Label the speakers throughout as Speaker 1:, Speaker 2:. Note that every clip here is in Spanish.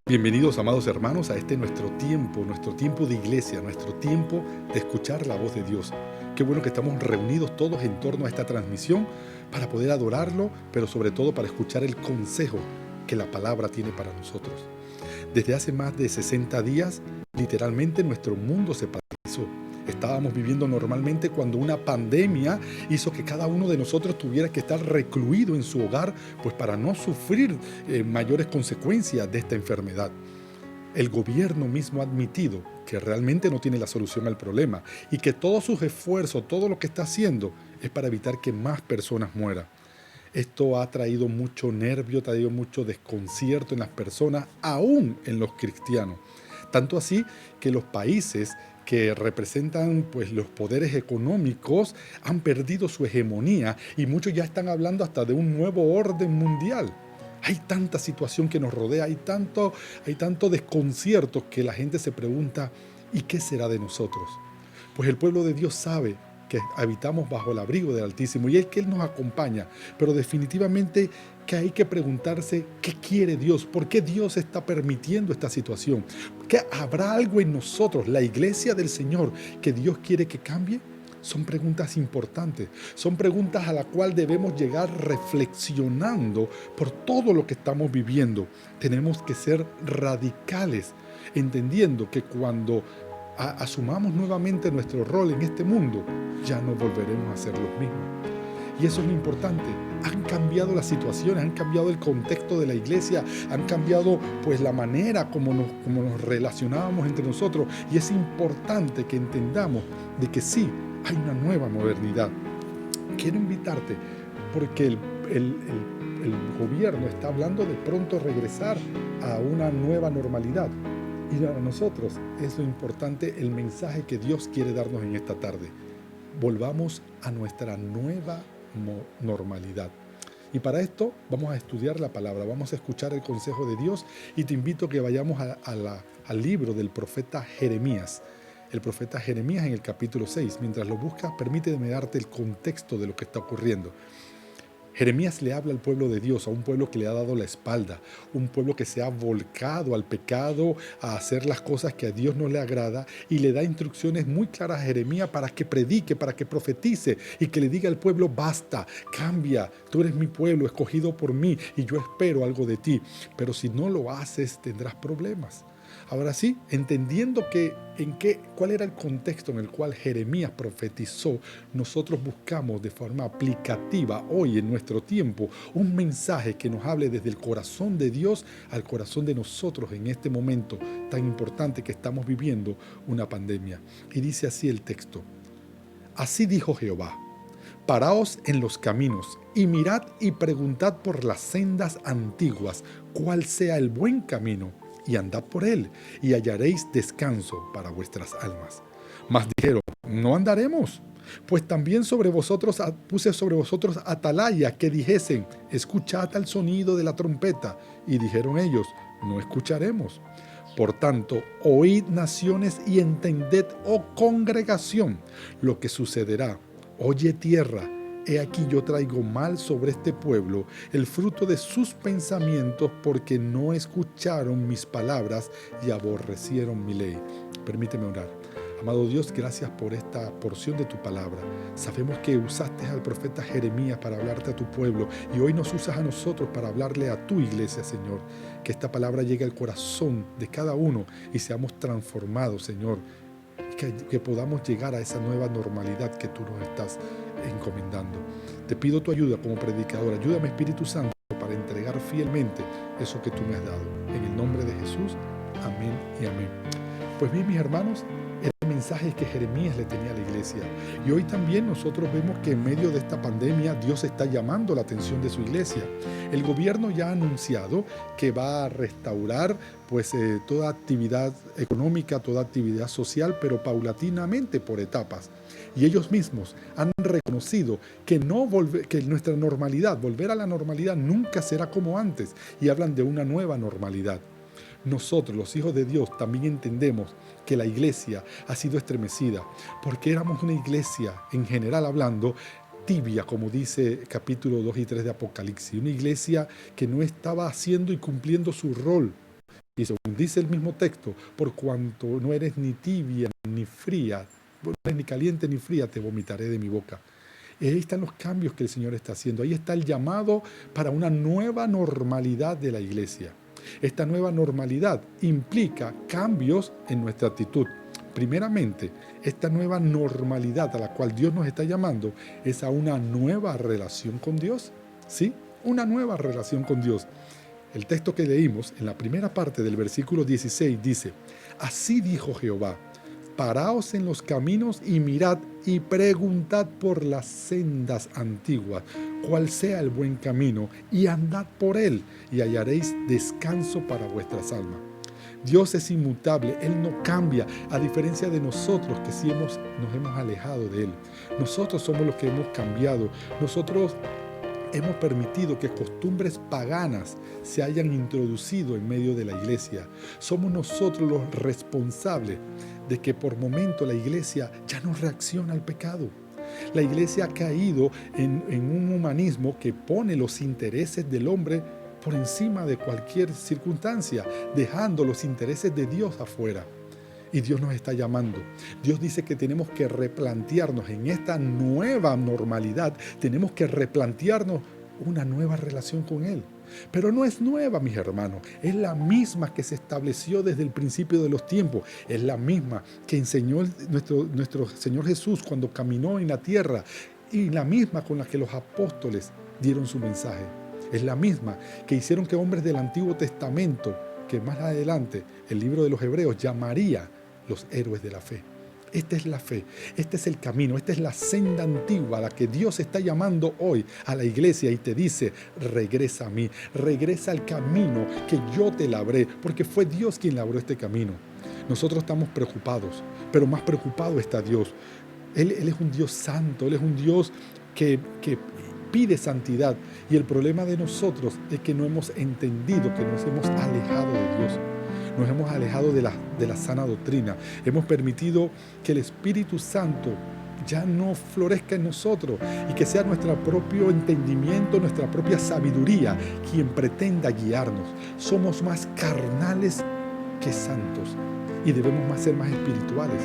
Speaker 1: Bienvenidos, amados hermanos, a este nuestro tiempo de iglesia, nuestro tiempo de escuchar la voz de Dios. Qué bueno que estamos reunidos todos en torno a esta transmisión para poder adorarlo, pero sobre todo para escuchar el consejo que la palabra tiene para nosotros. Desde hace más de 60 días, literalmente nuestro mundo se paralizó. Estábamos viviendo normalmente cuando una pandemia hizo que cada uno de nosotros tuviera que estar recluido en su hogar, pues para no sufrir mayores consecuencias de esta enfermedad. El gobierno mismo ha admitido que realmente no tiene la solución al problema y que todos sus esfuerzos, todo lo que está haciendo, es para evitar que más personas mueran. Esto ha traído mucho nervio, ha traído mucho desconcierto en las personas, aún en los cristianos. Tanto así que los países que representan pues, los poderes económicos han perdido su hegemonía y muchos ya están hablando hasta de un nuevo orden mundial. Hay tanta situación que nos rodea, hay tanto desconcierto que la gente se pregunta, ¿y qué será de nosotros? Pues el pueblo de Dios sabe que habitamos bajo el abrigo del Altísimo y es que Él nos acompaña, pero definitivamente que hay que preguntarse qué quiere Dios, por qué Dios está permitiendo esta situación, ¿que habrá algo en nosotros, la iglesia del Señor, que Dios quiere que cambie? Son preguntas importantes, son preguntas a las cuales debemos llegar reflexionando por todo lo que estamos viviendo. Tenemos que ser radicales, entendiendo que cuando asumamos nuevamente nuestro rol en este mundo, ya no volveremos a ser los mismos. Y eso es lo importante. Han cambiado las situaciones, han cambiado el contexto de la iglesia, han cambiado pues la manera como nos relacionábamos entre nosotros. Y es importante que entendamos de que sí, hay una nueva modernidad. Quiero invitarte porque el gobierno está hablando de pronto regresar a una nueva normalidad. Y para nosotros es lo importante el mensaje que Dios quiere darnos en esta tarde. Volvamos a nuestra nueva normalidad. Y para esto vamos a estudiar la palabra, vamos a escuchar el consejo de Dios y te invito a que vayamos al libro del profeta Jeremías. El profeta Jeremías en el capítulo 6. Mientras lo buscas, permíteme darte el contexto de lo que está ocurriendo. Jeremías le habla al pueblo de Dios, a un pueblo que le ha dado la espalda, un pueblo que se ha volcado al pecado, a hacer las cosas que a Dios no le agrada, y le da instrucciones muy claras a Jeremías para que predique, para que profetice y que le diga al pueblo: basta, cambia, tú eres mi pueblo, escogido por mí y yo espero algo de ti, pero si no lo haces tendrás problemas. Ahora sí, entendiendo cuál era el contexto en el cual Jeremías profetizó, nosotros buscamos de forma aplicativa hoy en nuestro tiempo un mensaje que nos hable desde el corazón de Dios al corazón de nosotros en este momento tan importante que estamos viviendo una pandemia. Y dice así el texto: así dijo Jehová: paraos en los caminos y mirad y preguntad por las sendas antiguas cuál sea el buen camino, y andad por él, y hallaréis descanso para vuestras almas. Mas dijeron: no andaremos, pues también puse sobre vosotros atalaya, que dijesen: escuchad al sonido de la trompeta. Y dijeron ellos: no escucharemos. Por tanto, oíd, naciones, y entended, oh congregación, lo que sucederá. Oye, tierra, he aquí yo traigo mal sobre este pueblo, el fruto de sus pensamientos, porque no escucharon mis palabras y aborrecieron mi ley. Permíteme orar. Amado Dios, gracias por esta porción de tu palabra. Sabemos que usaste al profeta Jeremías para hablarte a tu pueblo y hoy nos usas a nosotros para hablarle a tu iglesia, Señor. Que esta palabra llegue al corazón de cada uno y seamos transformados, Señor. Que podamos llegar a esa nueva normalidad que tú nos estás encomendando. Te pido tu ayuda como predicador. Ayúdame, Espíritu Santo, para entregar fielmente eso que tú me has dado. En el nombre de Jesús, amén y amén. Pues bien, mis hermanos, era el mensaje que Jeremías le tenía a la iglesia. Y hoy también nosotros vemos que en medio de esta pandemia Dios está llamando la atención de su iglesia. El gobierno ya ha anunciado que va a restaurar toda actividad económica, toda actividad social, pero paulatinamente, por etapas. Y ellos mismos han reconocido que nuestra normalidad, volver a la normalidad, nunca será como antes. Y hablan de una nueva normalidad. Nosotros, los hijos de Dios, también entendemos que la iglesia ha sido estremecida, porque éramos una iglesia, en general hablando, tibia, como dice capítulo 2 y 3 de Apocalipsis, una iglesia que no estaba haciendo y cumpliendo su rol Y según dice el mismo texto, por cuanto no eres ni tibia ni fría, no eres ni caliente ni fría, te vomitaré de mi boca. Y ahí están los cambios que el Señor está haciendo. Ahí está el llamado para una nueva normalidad de la iglesia. Esta nueva normalidad implica cambios en nuestra actitud. Primeramente, esta nueva normalidad a la cual Dios nos está llamando es a una nueva relación con Dios. ¿Sí? Una nueva relación con Dios. El texto que leímos en la primera parte del versículo 16 dice: así dijo Jehová, paraos en los caminos y mirad y preguntad por las sendas antiguas, cuál sea el buen camino, y andad por él, y hallaréis descanso para vuestras almas. Dios es inmutable, Él no cambia, a diferencia de nosotros que sí nos hemos alejado de Él. Nosotros somos los que hemos cambiado. Nosotros hemos permitido que costumbres paganas se hayan introducido en medio de la iglesia. Somos nosotros los responsables de que por momento la iglesia ya no reacciona al pecado. La iglesia ha caído en un humanismo que pone los intereses del hombre por encima de cualquier circunstancia, dejando los intereses de Dios afuera. Y Dios nos está llamando. Dios dice que tenemos que replantearnos en esta nueva normalidad, tenemos que replantearnos una nueva relación con Él. Pero no es nueva, mis hermanos, es la misma que se estableció desde el principio de los tiempos, es la misma que enseñó nuestro Señor Jesús cuando caminó en la tierra y la misma con la que los apóstoles dieron su mensaje. Es la misma que hicieron que hombres del Antiguo Testamento, que más adelante el libro de los Hebreos llamaría los héroes de la fe. Esta es la fe, este es el camino, esta es la senda antigua a la que Dios está llamando hoy a la iglesia y te dice: regresa a mí, regresa al camino que yo te labré, porque fue Dios quien labró este camino. Nosotros estamos preocupados, pero más preocupado está Dios. Él es un Dios santo, Él es un Dios que pide santidad, y el problema de nosotros es que no hemos entendido, que nos hemos alejado de Dios. Nos hemos alejado de la sana doctrina. Hemos permitido que el Espíritu Santo ya no florezca en nosotros y que sea nuestro propio entendimiento, nuestra propia sabiduría quien pretenda guiarnos. Somos más carnales que santos y debemos ser más espirituales.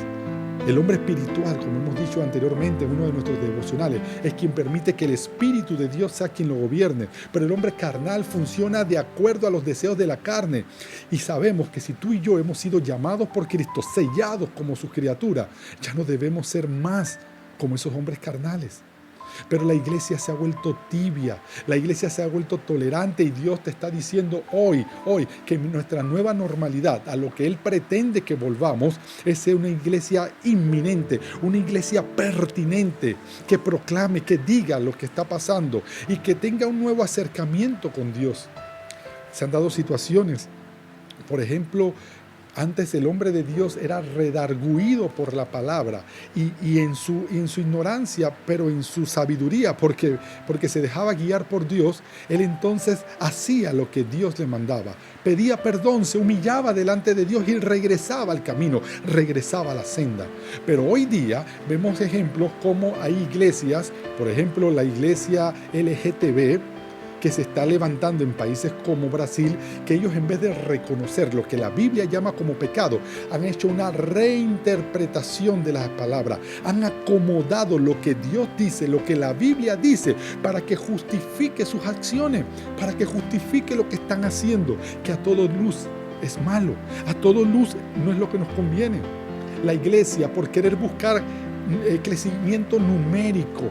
Speaker 1: El hombre espiritual, como hemos dicho anteriormente en uno de nuestros devocionales, es quien permite que el Espíritu de Dios sea quien lo gobierne. Pero el hombre carnal funciona de acuerdo a los deseos de la carne. Y sabemos que si tú y yo hemos sido llamados por Cristo, sellados como sus criaturas, ya no debemos ser más como esos hombres carnales. Pero la iglesia se ha vuelto tibia, la iglesia se ha vuelto tolerante, y Dios te está diciendo hoy que nuestra nueva normalidad, a lo que Él pretende que volvamos, es ser una iglesia inminente, una iglesia pertinente, que proclame, que diga lo que está pasando y que tenga un nuevo acercamiento con Dios. Se han dado situaciones, por ejemplo, antes el hombre de Dios era redarguido por la palabra y en su ignorancia, pero en su sabiduría, porque se dejaba guiar por Dios, él entonces hacía lo que Dios le mandaba. Pedía perdón, se humillaba delante de Dios y regresaba al camino, regresaba a la senda. Pero hoy día vemos ejemplos como hay iglesias, por ejemplo la iglesia LGTB, que se está levantando en países como Brasil, que ellos, en vez de reconocer lo que la Biblia llama como pecado, han hecho una reinterpretación de las palabras, han acomodado lo que Dios dice, lo que la Biblia dice, para que justifique sus acciones, para que justifique lo que están haciendo, que a toda luz es malo, a toda luz no es lo que nos conviene. La iglesia, por querer buscar crecimiento numérico,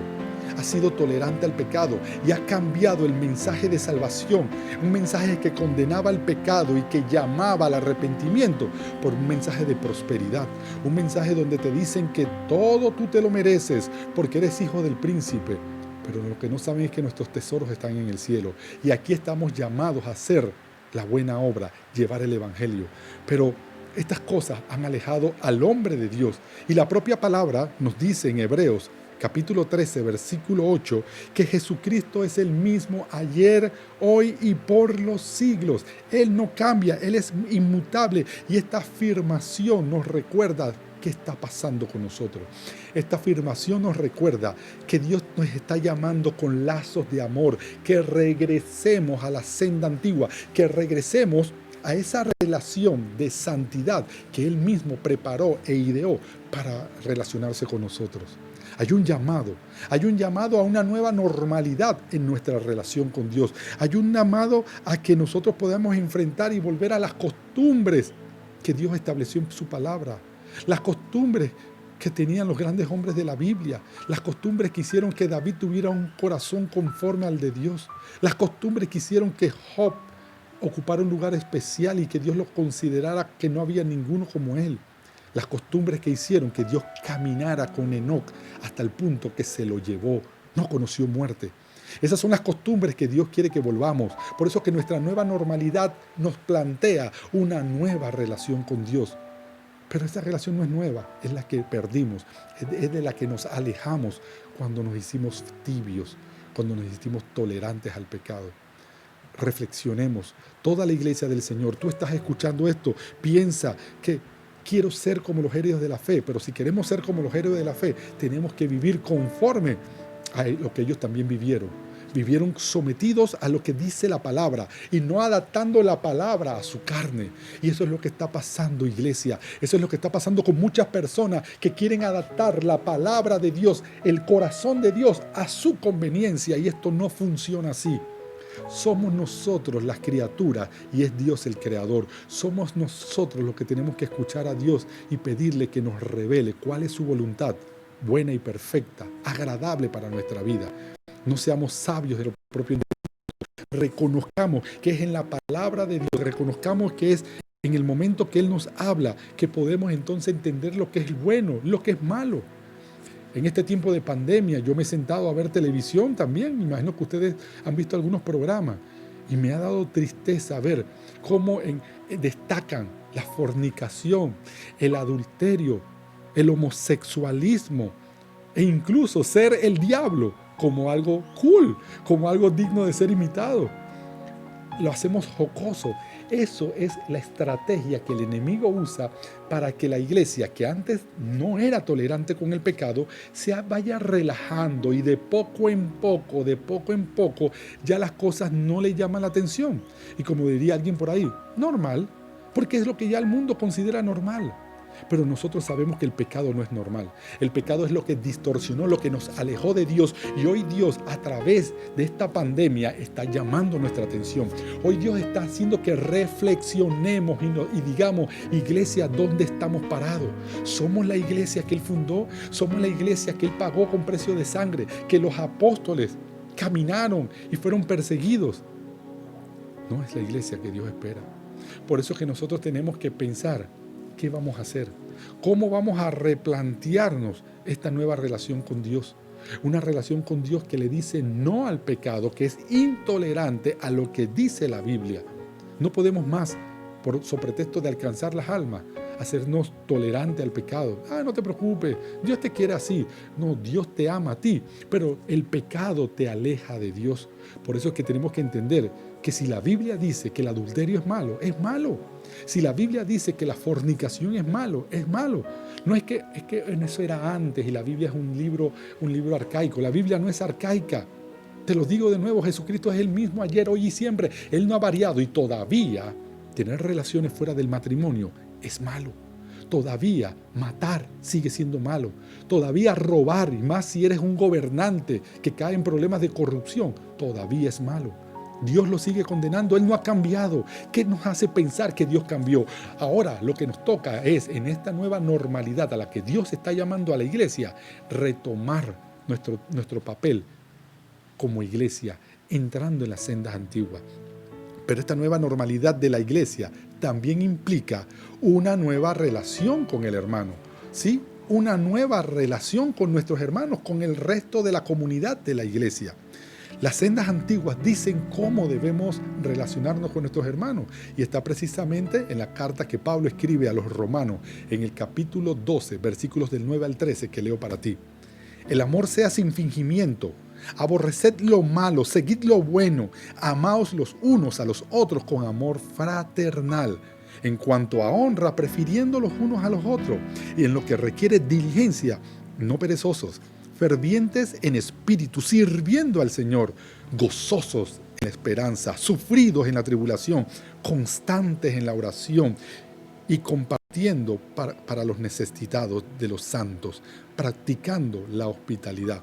Speaker 1: ha sido tolerante al pecado y ha cambiado el mensaje de salvación, un mensaje que condenaba el pecado y que llamaba al arrepentimiento, por un mensaje de prosperidad, un mensaje donde te dicen que todo tú te lo mereces porque eres hijo del príncipe. Pero lo que no saben es que nuestros tesoros están en el cielo, y aquí estamos llamados a hacer la buena obra, llevar el evangelio. Pero estas cosas han alejado al hombre de Dios, y la propia palabra nos dice en Hebreos capítulo 13, versículo 8, que Jesucristo es el mismo ayer, hoy y por los siglos. Él no cambia, Él es inmutable, y esta afirmación nos recuerda qué está pasando con nosotros. Esta afirmación nos recuerda que Dios nos está llamando con lazos de amor, que regresemos a la senda antigua, que regresemos a esa relación de santidad que Él mismo preparó e ideó para relacionarse con nosotros. Hay un llamado a una nueva normalidad en nuestra relación con Dios. Hay un llamado a que nosotros podamos enfrentar y volver a las costumbres que Dios estableció en su palabra. Las costumbres que tenían los grandes hombres de la Biblia. Las costumbres que hicieron que David tuviera un corazón conforme al de Dios. Las costumbres que hicieron que Job ocupara un lugar especial y que Dios lo considerara que no había ninguno como él. Las costumbres que hicieron que Dios caminara con Enoc hasta el punto que se lo llevó, no conoció muerte. Esas son las costumbres que Dios quiere que volvamos. Por eso que nuestra nueva normalidad nos plantea una nueva relación con Dios. Pero esa relación no es nueva, es la que perdimos, es de la que nos alejamos cuando nos hicimos tibios, cuando nos hicimos tolerantes al pecado. Reflexionemos, toda la iglesia del Señor, tú estás escuchando esto, piensa que quiero ser como los héroes de la fe, pero si queremos ser como los héroes de la fe, tenemos que vivir conforme a lo que ellos también vivieron. Vivieron sometidos a lo que dice la palabra y no adaptando la palabra a su carne. Y eso es lo que está pasando, iglesia. Eso es lo que está pasando con muchas personas que quieren adaptar la palabra de Dios, el corazón de Dios a su conveniencia. Y esto no funciona así. Somos nosotros las criaturas y es Dios el creador. Somos nosotros los que tenemos que escuchar a Dios y pedirle que nos revele cuál es su voluntad, buena y perfecta, agradable para nuestra vida. No seamos sabios de lo propio entendimiento. Reconozcamos que es en la palabra de Dios, reconozcamos que es en el momento que Él nos habla, que podemos entonces entender lo que es bueno, lo que es malo. En este tiempo de pandemia yo me he sentado a ver televisión también, me imagino que ustedes han visto algunos programas, y me ha dado tristeza ver cómo destacan la fornicación, el adulterio, el homosexualismo e incluso ser el diablo como algo cool, como algo digno de ser imitado. Lo hacemos jocoso. Eso es la estrategia que el enemigo usa para que la iglesia, que antes no era tolerante con el pecado, se vaya relajando y de poco en poco, ya las cosas no le llaman la atención. Y como diría alguien por ahí, normal, porque es lo que ya el mundo considera normal. Pero nosotros sabemos que el pecado no es normal. El pecado es lo que distorsionó, lo que nos alejó de Dios. Y hoy Dios, a través de esta pandemia, está llamando nuestra atención. Hoy Dios está haciendo que reflexionemos y digamos, iglesia, ¿dónde estamos parados? ¿Somos la iglesia que Él fundó? ¿Somos la iglesia que Él pagó con precio de sangre? Que los apóstoles caminaron y fueron perseguidos. No es la iglesia que Dios espera. Por eso es que nosotros tenemos que pensar, ¿qué vamos a hacer? ¿Cómo vamos a replantearnos esta nueva relación con Dios? Una relación con Dios que le dice no al pecado, que es intolerante a lo que dice la Biblia. No podemos más, sobre pretexto de alcanzar las almas, hacernos tolerante al pecado. No te preocupes, Dios te quiere así. No, Dios te ama a ti, pero el pecado te aleja de Dios. Por eso es que tenemos que entender que si la Biblia dice que el adulterio es malo, es malo. Si la Biblia dice que la fornicación es malo, es malo. No es que eso era antes y la Biblia es un libro arcaico. La Biblia no es arcaica. Te lo digo de nuevo, Jesucristo es el mismo ayer, hoy y siempre. Él no ha variado y todavía tener relaciones fuera del matrimonio es malo. Todavía matar sigue siendo malo. Todavía robar, y más si eres un gobernante que cae en problemas de corrupción, todavía es malo. Dios lo sigue condenando, Él no ha cambiado. ¿Qué nos hace pensar que Dios cambió? Ahora lo que nos toca es, en esta nueva normalidad a la que Dios está llamando a la iglesia, retomar nuestro papel como iglesia, entrando en las sendas antiguas. Pero esta nueva normalidad de la iglesia también implica una nueva relación con el hermano, ¿sí? Una nueva relación con nuestros hermanos, con el resto de la comunidad de la iglesia. Las sendas antiguas dicen cómo debemos relacionarnos con nuestros hermanos y está precisamente en la carta que Pablo escribe a los romanos en el capítulo 12, versículos del 9 al 13 que leo para ti. El amor sea sin fingimiento, aborreced lo malo, seguid lo bueno, amaos los unos a los otros con amor fraternal. En cuanto a honra, prefiriendo los unos a los otros y en lo que requiere diligencia, no perezosos, fervientes en espíritu, sirviendo al Señor, gozosos la esperanza, sufridos en la tribulación, constantes en la oración y compartiendo para los necesitados de los santos, practicando la hospitalidad.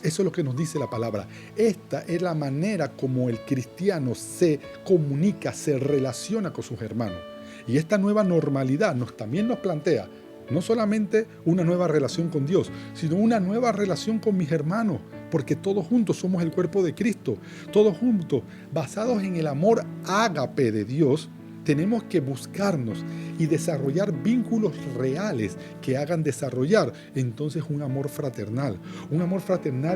Speaker 1: Eso es lo que nos dice la palabra. Esta es la manera como el cristiano se comunica, se relaciona con sus hermanos. Y esta nueva normalidad también nos plantea no solamente una nueva relación con Dios, sino una nueva relación con mis hermanos, porque todos juntos somos el cuerpo de Cristo. Todos juntos, basados en el amor ágape de Dios, tenemos que buscarnos y desarrollar vínculos reales que hagan desarrollar entonces un amor fraternal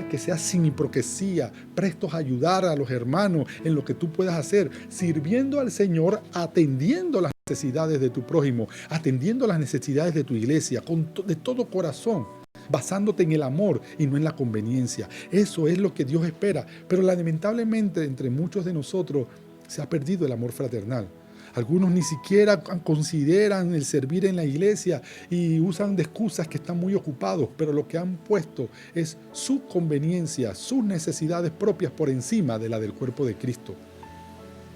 Speaker 1: que sea sin hipocresía, prestos a ayudar a los hermanos en lo que tú puedas hacer, sirviendo al Señor, atendiendo las necesidades de tu prójimo, atendiendo las necesidades de tu iglesia, de todo corazón, basándote en el amor y no en la conveniencia. Eso es lo que Dios espera, pero lamentablemente entre muchos de nosotros se ha perdido el amor fraternal. Algunos ni siquiera consideran el servir en la iglesia y usan de excusas que están muy ocupados, pero lo que han puesto es su conveniencia, sus necesidades propias por encima de la del cuerpo de Cristo.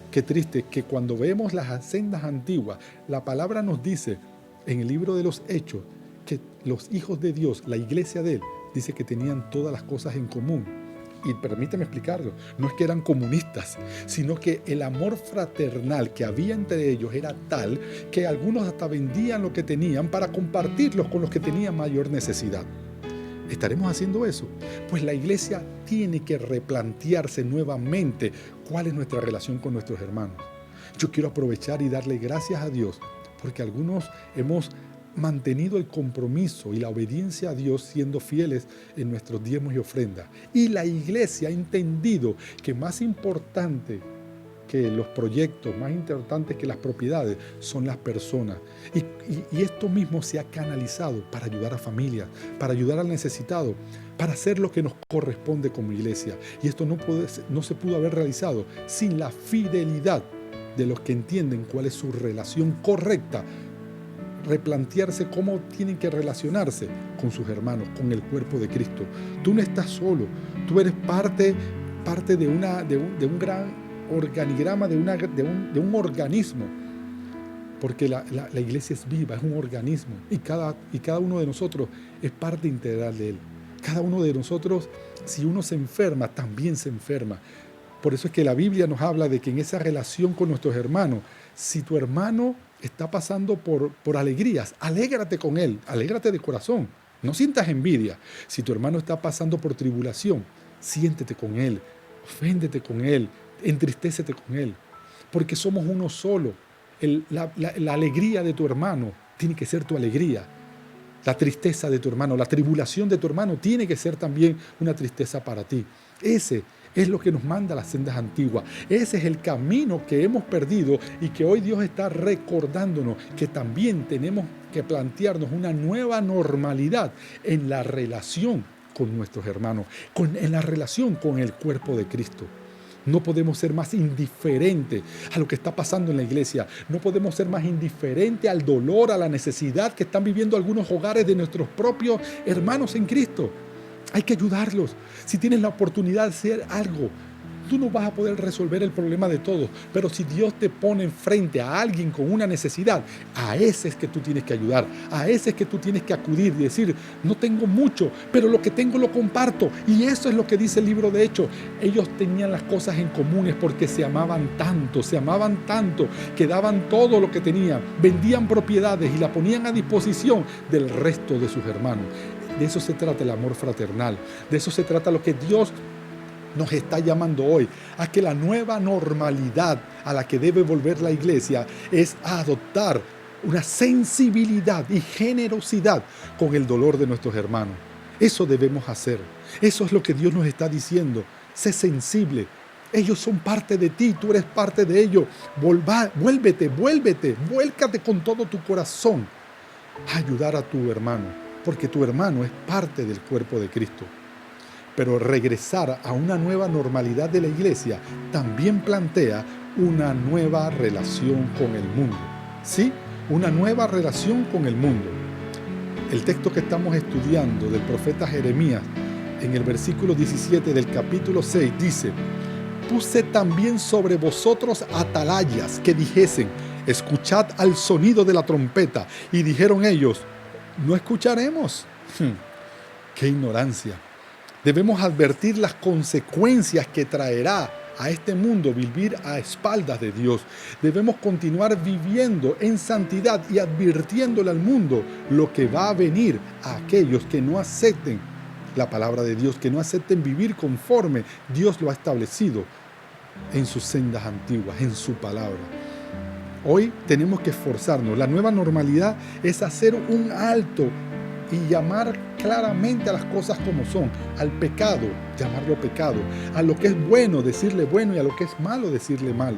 Speaker 1: Qué triste que cuando vemos las sendas antiguas, la palabra nos dice en el libro de los Hechos que los hijos de Dios, la iglesia de Él, dice que tenían todas las cosas en común. Y permíteme explicarlo, no es que eran comunistas, sino que el amor fraternal que había entre ellos era tal que algunos hasta vendían lo que tenían para compartirlos con los que tenían mayor necesidad. ¿Estaremos haciendo eso? Pues la iglesia tiene que replantearse nuevamente cuál es nuestra relación con nuestros hermanos. Yo quiero aprovechar y darle gracias a Dios porque algunos hemos mantenido el compromiso y la obediencia a Dios siendo fieles en nuestros diezmos y ofrendas. Y la iglesia ha entendido que más importante que los proyectos, más importantes que las propiedades, son las personas. Y esto mismo se ha canalizado para ayudar a familias, para ayudar al necesitado, para hacer lo que nos corresponde como iglesia. Y esto no se pudo haber realizado sin la fidelidad de los que entienden cuál es su relación correcta, replantearse cómo tienen que relacionarse con sus hermanos, con el cuerpo de Cristo. Tú no estás solo, tú eres parte de un gran organigrama, de un organismo, porque la iglesia es viva, es un organismo, y cada uno de nosotros es parte integral de él. Cada uno de nosotros, si uno se enferma, también se enferma. Por eso es que la Biblia nos habla de que en esa relación con nuestros hermanos, si tu hermano está pasando por alegrías, alégrate con él, alégrate de corazón, no sientas envidia. Si tu hermano está pasando por tribulación, siéntete con él, oféndete con él, entristécete con él, porque somos uno solo. La alegría de tu hermano tiene que ser tu alegría. La tristeza de tu hermano, la tribulación de tu hermano tiene que ser también una tristeza para ti. Ese es lo que nos manda las sendas antiguas. Ese es el camino que hemos perdido y que hoy Dios está recordándonos que también tenemos que plantearnos una nueva normalidad en la relación con nuestros hermanos, en la relación con el cuerpo de Cristo. No podemos ser más indiferentes a lo que está pasando en la iglesia. No podemos ser más indiferentes al dolor, a la necesidad que están viviendo algunos hogares de nuestros propios hermanos en Cristo. Hay que ayudarlos. Si tienes la oportunidad de hacer algo, tú no vas a poder resolver el problema de todos, pero si Dios te pone enfrente a alguien con una necesidad, a ese es que tú tienes que ayudar, a ese es que tú tienes que acudir y decir, no tengo mucho, pero lo que tengo lo comparto. Y eso es lo que dice el libro de Hechos. Ellos tenían las cosas en comunes porque se amaban tanto, que daban todo lo que tenían, vendían propiedades y la ponían a disposición del resto de sus hermanos. De eso se trata el amor fraternal, de eso se trata lo que Dios nos está llamando hoy, a que la nueva normalidad a la que debe volver la iglesia es a adoptar una sensibilidad y generosidad con el dolor de nuestros hermanos. Eso debemos hacer, eso es lo que Dios nos está diciendo. Sé sensible, ellos son parte de ti, tú eres parte de ellos. Vuélvete, vuélcate con todo tu corazón a ayudar a tu hermano, porque tu hermano es parte del cuerpo de Cristo. Pero regresar a una nueva normalidad de la iglesia también plantea una nueva relación con el mundo. ¿Sí? Una nueva relación con el mundo. El texto que estamos estudiando del profeta Jeremías, en el versículo 17 del capítulo 6, dice: puse también sobre vosotros atalayas que dijesen, escuchad al sonido de la trompeta. Y dijeron ellos, no escucharemos. ¡Qué ignorancia! Debemos advertir las consecuencias que traerá a este mundo vivir a espaldas de Dios. Debemos continuar viviendo en santidad y advirtiéndole al mundo lo que va a venir a aquellos que no acepten la palabra de Dios, que no acepten vivir conforme Dios lo ha establecido en sus sendas antiguas, en su palabra. Hoy tenemos que esforzarnos. La nueva normalidad es hacer un alto y llamar claramente a las cosas como son. Al pecado, llamarlo pecado. A lo que es bueno, decirle bueno, y a lo que es malo, decirle malo.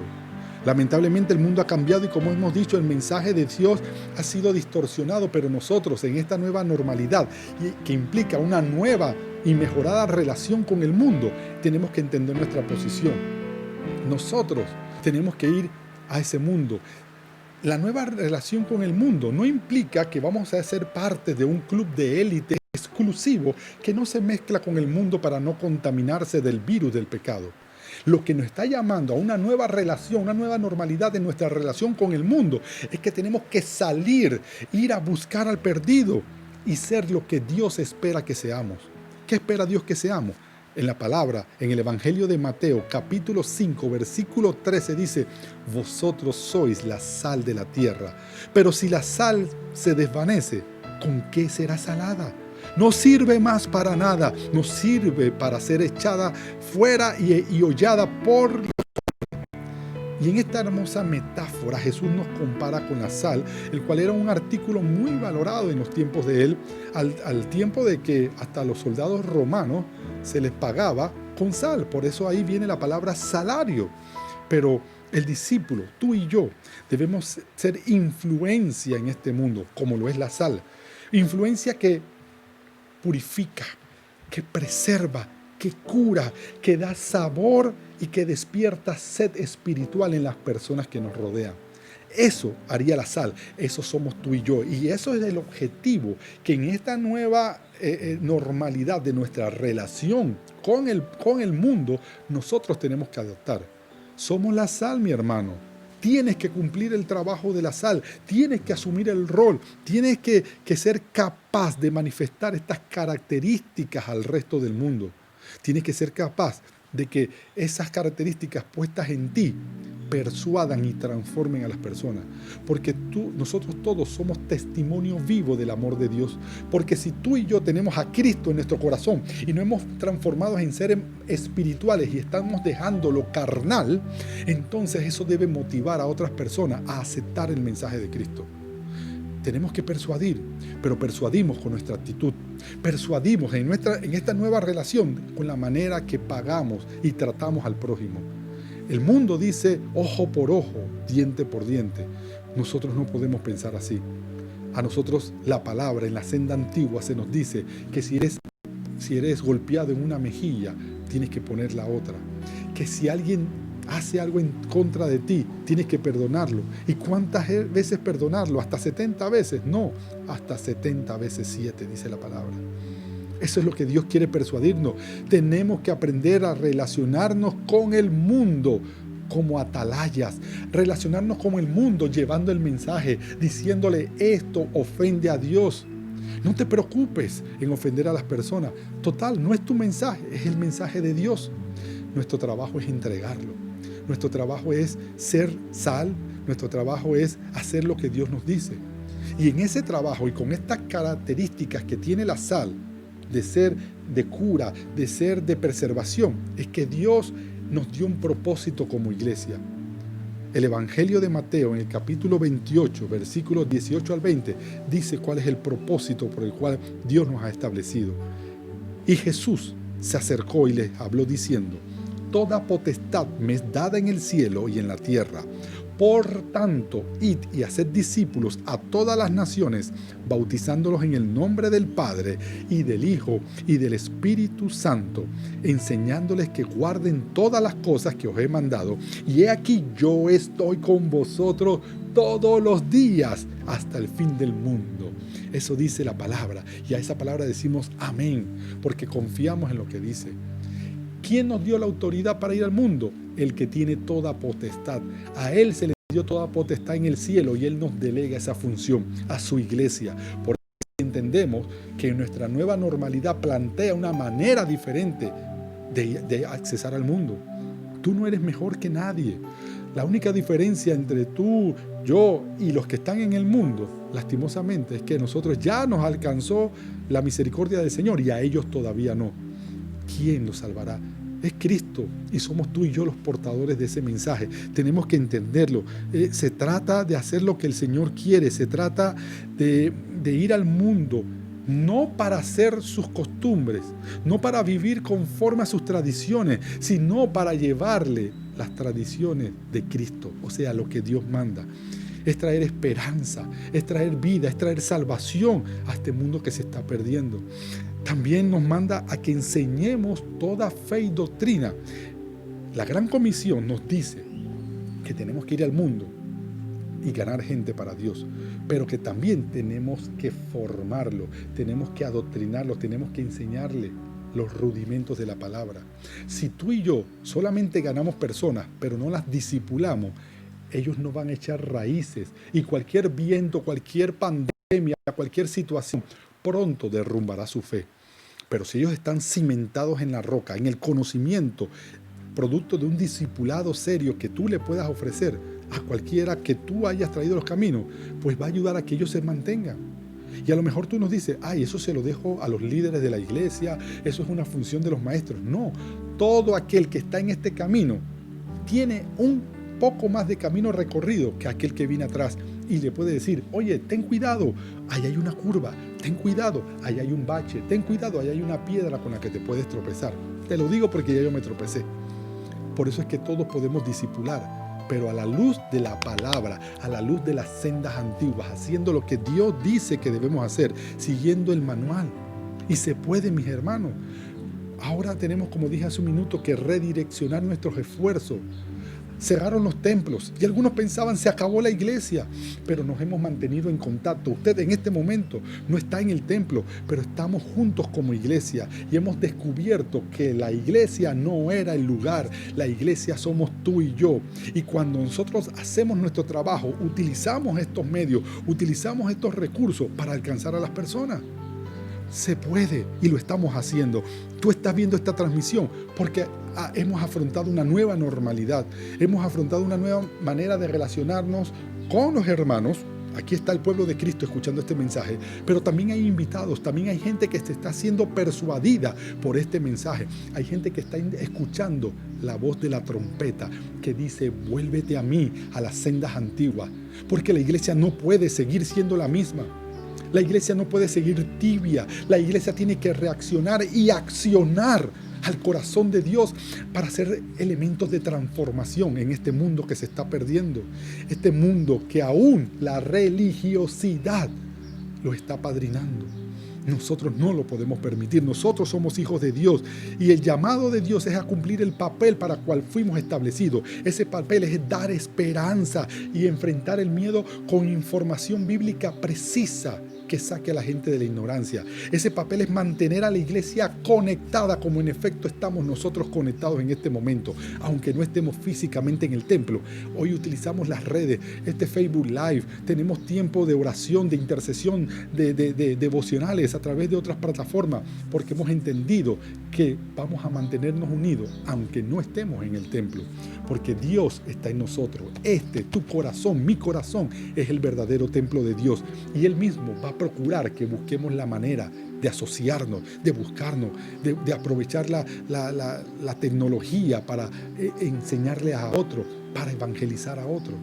Speaker 1: Lamentablemente el mundo ha cambiado y, como hemos dicho, el mensaje de Dios ha sido distorsionado, pero nosotros en esta nueva normalidad, que implica una nueva y mejorada relación con el mundo, tenemos que entender nuestra posición. Nosotros tenemos que ir a ese mundo. La nueva relación con el mundo no implica que vamos a ser parte de un club de élite exclusivo que no se mezcla con el mundo para no contaminarse del virus del pecado. Lo que nos está llamando a una nueva relación, una nueva normalidad en nuestra relación con el mundo, es que tenemos que salir, ir a buscar al perdido y ser lo que Dios espera que seamos. ¿Qué espera Dios que seamos? En la palabra, en el Evangelio de Mateo, capítulo 5, versículo 13, dice, vosotros sois la sal de la tierra, pero si la sal se desvanece, ¿con qué será salada? No sirve más para nada, no sirve para ser echada fuera y hollada por los hombres. Y en esta hermosa metáfora Jesús nos compara con la sal, el cual era un artículo muy valorado en los tiempos de él, al tiempo de que hasta a los soldados romanos se les pagaba con sal. Por eso ahí viene la palabra salario. Pero el discípulo, tú y yo, debemos ser influencia en este mundo, como lo es la sal. Influencia que purifica, que preserva, que cura, que da sabor y que despierta sed espiritual en las personas que nos rodean. Eso haría la sal, eso somos tú y yo. Y eso es el objetivo, que en esta nueva normalidad de nuestra relación con el mundo, nosotros tenemos que adoptar. Somos la sal, mi hermano. Tienes que cumplir el trabajo de la sal, tienes que asumir el rol, tienes que ser capaz de manifestar estas características al resto del mundo. Tienes que ser capaz de que esas características puestas en ti persuadan y transformen a las personas. Porque nosotros todos somos testimonio vivo del amor de Dios. Porque si tú y yo tenemos a Cristo en nuestro corazón y nos hemos transformado en seres espirituales y estamos dejando lo carnal, entonces eso debe motivar a otras personas a aceptar el mensaje de Cristo. Tenemos que persuadir, pero persuadimos con nuestra actitud. Persuadimos en esta nueva relación con la manera que pagamos y tratamos al prójimo. El mundo dice ojo por ojo, diente por diente. Nosotros no podemos pensar así. A nosotros la palabra en la senda antigua se nos dice que si eres golpeado en una mejilla, tienes que poner la otra. Que si alguien hace algo en contra de ti, tienes que perdonarlo. ¿Y cuántas veces perdonarlo? ¿Hasta 70 veces? No, hasta 70 veces 7, dice la palabra. Eso es lo que Dios quiere persuadirnos. Tenemos que aprender a relacionarnos con el mundo como atalayas, relacionarnos con el mundo llevando el mensaje, diciéndole esto ofende a Dios. No te preocupes en ofender a las personas. Total, no es tu mensaje, es el mensaje de Dios. Nuestro trabajo es entregarlo. Nuestro trabajo es ser sal, nuestro trabajo es hacer lo que Dios nos dice. Y en ese trabajo y con estas características que tiene la sal, de ser de cura, de ser de preservación, es que Dios nos dio un propósito como iglesia. El Evangelio de Mateo, en el capítulo 28, versículos 18 al 20, dice cuál es el propósito por el cual Dios nos ha establecido. Y Jesús se acercó y les habló diciendo, toda potestad me es dada en el cielo y en la tierra. Por tanto, id y haced discípulos a todas las naciones, bautizándolos en el nombre del Padre, y del Hijo, y del Espíritu Santo, enseñándoles que guarden todas las cosas que os he mandado. Y he aquí, yo estoy con vosotros todos los días, hasta el fin del mundo. Eso dice la palabra, y a esa palabra decimos amén, porque confiamos en lo que dice. ¿Quién nos dio la autoridad para ir al mundo? El que tiene toda potestad. A Él se le dio toda potestad en el cielo y Él nos delega esa función a su iglesia. Por eso entendemos que nuestra nueva normalidad plantea una manera diferente de accesar al mundo. Tú no eres mejor que nadie. La única diferencia entre tú, yo y los que están en el mundo, lastimosamente, es que nosotros ya nos alcanzó la misericordia del Señor y a ellos todavía no. ¿Quién los salvará? Es Cristo y somos tú y yo los portadores de ese mensaje. Tenemos que entenderlo. Se trata de hacer lo que el Señor quiere. Se trata de ir al mundo, no para hacer sus costumbres, no para vivir conforme a sus tradiciones, sino para llevarle las tradiciones de Cristo, o sea, lo que Dios manda. Es traer esperanza, es traer vida, es traer salvación a este mundo que se está perdiendo. También nos manda a que enseñemos toda fe y doctrina. La Gran Comisión nos dice que tenemos que ir al mundo y ganar gente para Dios, pero que también tenemos que formarlo, tenemos que adoctrinarlo, tenemos que enseñarle los rudimentos de la palabra. Si tú y yo solamente ganamos personas, pero no las discipulamos, ellos no van a echar raíces y cualquier viento, cualquier pandemia, cualquier situación pronto derrumbará su fe. Pero si ellos están cimentados en la roca, en el conocimiento, producto de un discipulado serio que tú le puedas ofrecer a cualquiera que tú hayas traído a los caminos, pues va a ayudar a que ellos se mantengan. Y a lo mejor tú nos dices, ay, eso se lo dejo a los líderes de la iglesia, eso es una función de los maestros. No, todo aquel que está en este camino tiene un poco más de camino recorrido que aquel que viene atrás y le puede decir, oye, ten cuidado, ahí hay una curva, ten cuidado, ahí hay un bache, ten cuidado, ahí hay una piedra con la que te puedes tropezar. Te lo digo porque ya yo me tropecé. Por eso es que todos podemos discipular, pero a la luz de la palabra, a la luz de las sendas antiguas, haciendo lo que Dios dice que debemos hacer, siguiendo el manual. Y se puede, mis hermanos. Ahora tenemos, como dije hace un minuto, que redireccionar nuestros esfuerzos. Cerraron los templos y algunos pensaban se acabó la iglesia, pero nos hemos mantenido en contacto. Usted en este momento no está en el templo, pero estamos juntos como iglesia y hemos descubierto que la iglesia no era el lugar, la iglesia somos tú y yo. Y cuando nosotros hacemos nuestro trabajo, utilizamos estos medios, utilizamos estos recursos para alcanzar a las personas. Se puede y lo estamos haciendo. Tú estás viendo esta transmisión porque hemos afrontado una nueva normalidad, hemos afrontado una nueva manera de relacionarnos con los hermanos. Aquí está el pueblo de Cristo escuchando este mensaje, pero también hay invitados, también hay gente que se está siendo persuadida por este mensaje. Hay gente que está escuchando la voz de la trompeta que dice, vuélvete a mí, a las sendas antiguas, porque la iglesia no puede seguir siendo la misma. La iglesia no puede seguir tibia. La iglesia tiene que reaccionar y accionar al corazón de Dios para ser elementos de transformación en este mundo que se está perdiendo. Este mundo que aún la religiosidad lo está apadrinando. Nosotros no lo podemos permitir. Nosotros somos hijos de Dios y el llamado de Dios es a cumplir el papel para el cual fuimos establecidos. Ese papel es dar esperanza y enfrentar el miedo con información bíblica precisa que saque a la gente de la ignorancia. Ese papel es mantener a la iglesia conectada, como en efecto estamos nosotros conectados en este momento, aunque no estemos físicamente en el templo. Hoy utilizamos las redes, este Facebook Live, tenemos tiempo de oración, de intercesión, de devocionales a través de otras plataformas, porque hemos entendido que vamos a mantenernos unidos, aunque no estemos en el templo, porque Dios está en nosotros. Tu corazón, mi corazón, es el verdadero templo de Dios, y Él mismo va a procurar que busquemos la manera de asociarnos, de buscarnos, de aprovechar la tecnología para enseñarle a otro, para evangelizar a otro.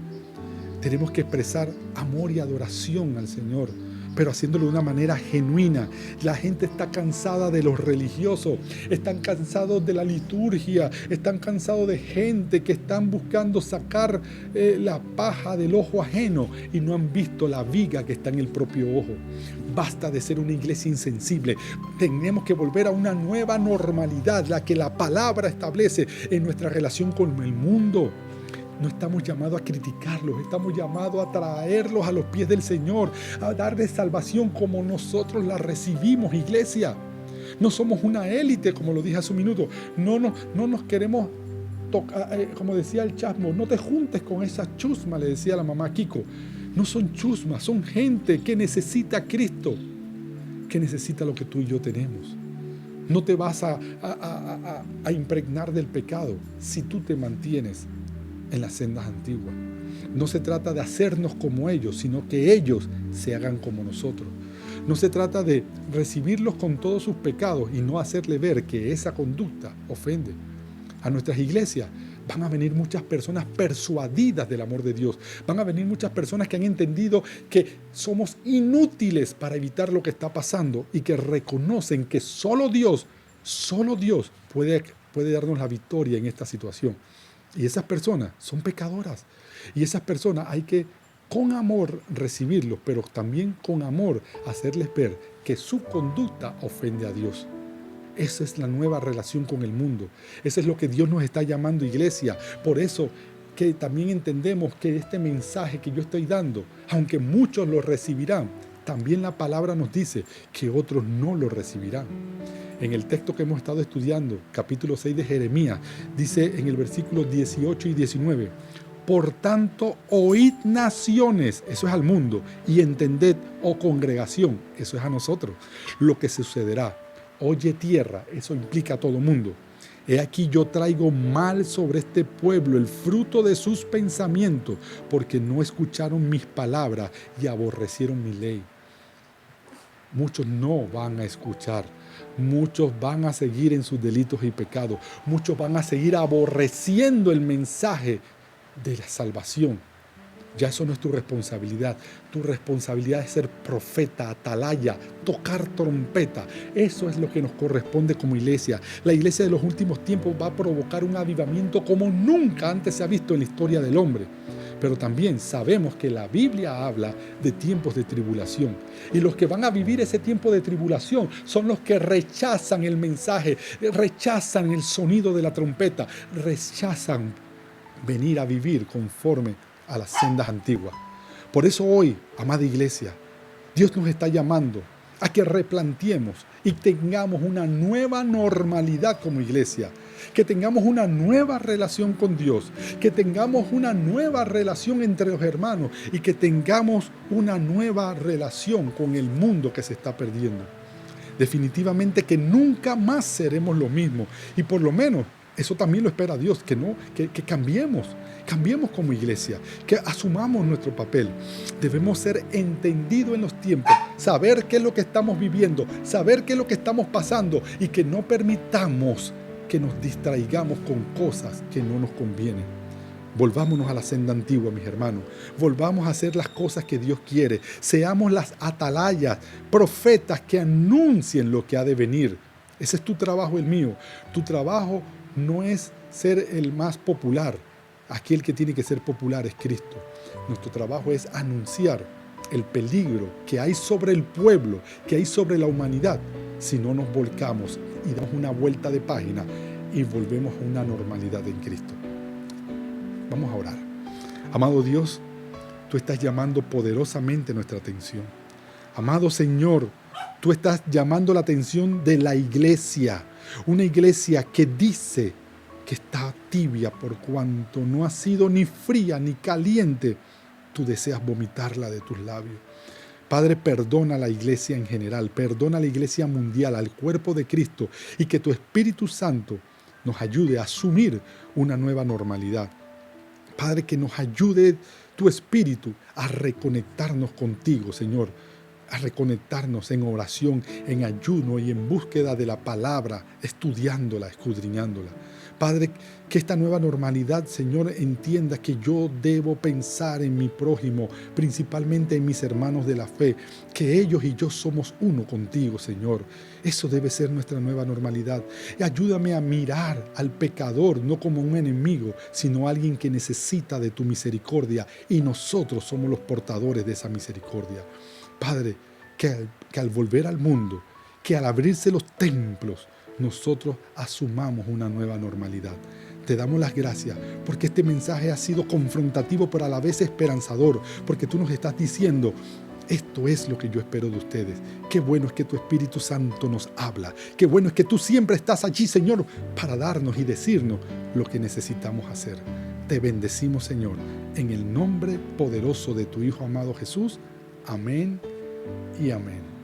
Speaker 1: Tenemos que expresar amor y adoración al Señor, pero haciéndolo de una manera genuina. La gente está cansada de los religiosos, están cansados de la liturgia, están cansados de gente que están buscando sacar la paja del ojo ajeno y no han visto la viga que está en el propio ojo. Basta de ser una iglesia insensible. Tenemos que volver a una nueva normalidad, la que la palabra establece en nuestra relación con el mundo. No estamos llamados a criticarlos, estamos llamados a traerlos a los pies del Señor, a darles salvación como nosotros la recibimos, iglesia. No somos una élite, como lo dije hace un minuto. No nos queremos tocar, como decía el Chasmo, no te juntes con esa chusma, le decía la mamá Kiko. No son chusmas, son gente que necesita a Cristo, que necesita lo que tú y yo tenemos. No te vas a impregnar del pecado si tú te mantienes en las sendas antiguas. No se trata de hacernos como ellos, sino que ellos se hagan como nosotros. No se trata de recibirlos con todos sus pecados y no hacerle ver que esa conducta ofende. A nuestras iglesias van a venir muchas personas persuadidas del amor de Dios. Van a venir muchas personas que han entendido que somos inútiles para evitar lo que está pasando y que reconocen que solo Dios puede darnos la victoria en esta situación. Y esas personas son pecadoras. Y esas personas hay que con amor recibirlos, pero también con amor hacerles ver que su conducta ofende a Dios. Esa es la nueva relación con el mundo. Eso es lo que Dios nos está llamando, iglesia. Por eso que también entendemos que este mensaje que yo estoy dando, aunque muchos lo recibirán, también la palabra nos dice que otros no lo recibirán. En el texto que hemos estado estudiando, capítulo 6 de Jeremías, dice en el versículo 18 y 19, por tanto, oíd naciones, eso es al mundo, y entended, oh congregación, eso es a nosotros, lo que sucederá. Oye tierra, eso implica a todo mundo. He aquí yo traigo mal sobre este pueblo, el fruto de sus pensamientos, porque no escucharon mis palabras y aborrecieron mi ley. Muchos no van a escuchar, muchos van a seguir en sus delitos y pecados, muchos van a seguir aborreciendo el mensaje de la salvación. Ya eso no es tu responsabilidad. Tu responsabilidad es ser profeta, atalaya, tocar trompeta. Eso es lo que nos corresponde como iglesia. La iglesia de los últimos tiempos va a provocar un avivamiento como nunca antes se ha visto en la historia del hombre. Pero también sabemos que la Biblia habla de tiempos de tribulación. Y los que van a vivir ese tiempo de tribulación son los que rechazan el mensaje, rechazan el sonido de la trompeta, rechazan venir a vivir conforme a las sendas antiguas. Por eso hoy, amada iglesia, Dios nos está llamando a que replanteemos y tengamos una nueva normalidad como iglesia, que tengamos una nueva relación con Dios, que tengamos una nueva relación entre los hermanos y que tengamos una nueva relación con el mundo que se está perdiendo. Definitivamente que nunca más seremos lo mismo y por lo menos eso también lo espera Dios, que cambiemos como iglesia, que asumamos nuestro papel. Debemos ser entendidos en los tiempos, saber qué es lo que estamos viviendo, saber qué es lo que estamos pasando y que no permitamos que nos distraigamos con cosas que no nos convienen. Volvámonos a la senda antigua, mis hermanos. Volvamos a hacer las cosas que Dios quiere. Seamos las atalayas, profetas que anuncien lo que ha de venir. Ese es tu trabajo, el mío. Tu trabajo no es ser el más popular. Aquí el que tiene que ser popular es Cristo. Nuestro trabajo es anunciar el peligro que hay sobre el pueblo, que hay sobre la humanidad, si no nos volcamos y damos una vuelta de página y volvemos a una normalidad en Cristo. Vamos a orar. Amado Dios, tú estás llamando poderosamente nuestra atención. Amado Señor, tú estás llamando la atención de la iglesia. Una iglesia que dice que está tibia por cuanto no ha sido ni fría ni caliente. Tú deseas vomitarla de tus labios. Padre, perdona a la iglesia en general, perdona a la iglesia mundial, al cuerpo de Cristo, y que tu Espíritu Santo nos ayude a asumir una nueva normalidad. Padre, que nos ayude tu Espíritu a reconectarnos contigo, Señor, a reconectarnos en oración, en ayuno y en búsqueda de la palabra, estudiándola, escudriñándola. Padre, que esta nueva normalidad, Señor, entienda que yo debo pensar en mi prójimo, principalmente en mis hermanos de la fe, que ellos y yo somos uno contigo, Señor. Eso debe ser nuestra nueva normalidad. Y ayúdame a mirar al pecador no como un enemigo, sino alguien que necesita de tu misericordia y nosotros somos los portadores de esa misericordia. Padre, que al volver al mundo, que al abrirse los templos, nosotros asumamos una nueva normalidad. Te damos las gracias porque este mensaje ha sido confrontativo pero a la vez esperanzador, porque tú nos estás diciendo, Esto es lo que yo espero de ustedes. Qué bueno es que tu Espíritu Santo nos habla. Qué bueno es que tú siempre estás allí, Señor, para darnos y decirnos lo que necesitamos hacer. Te bendecimos, Señor, en el nombre poderoso de tu Hijo amado Jesús. Amén y amén.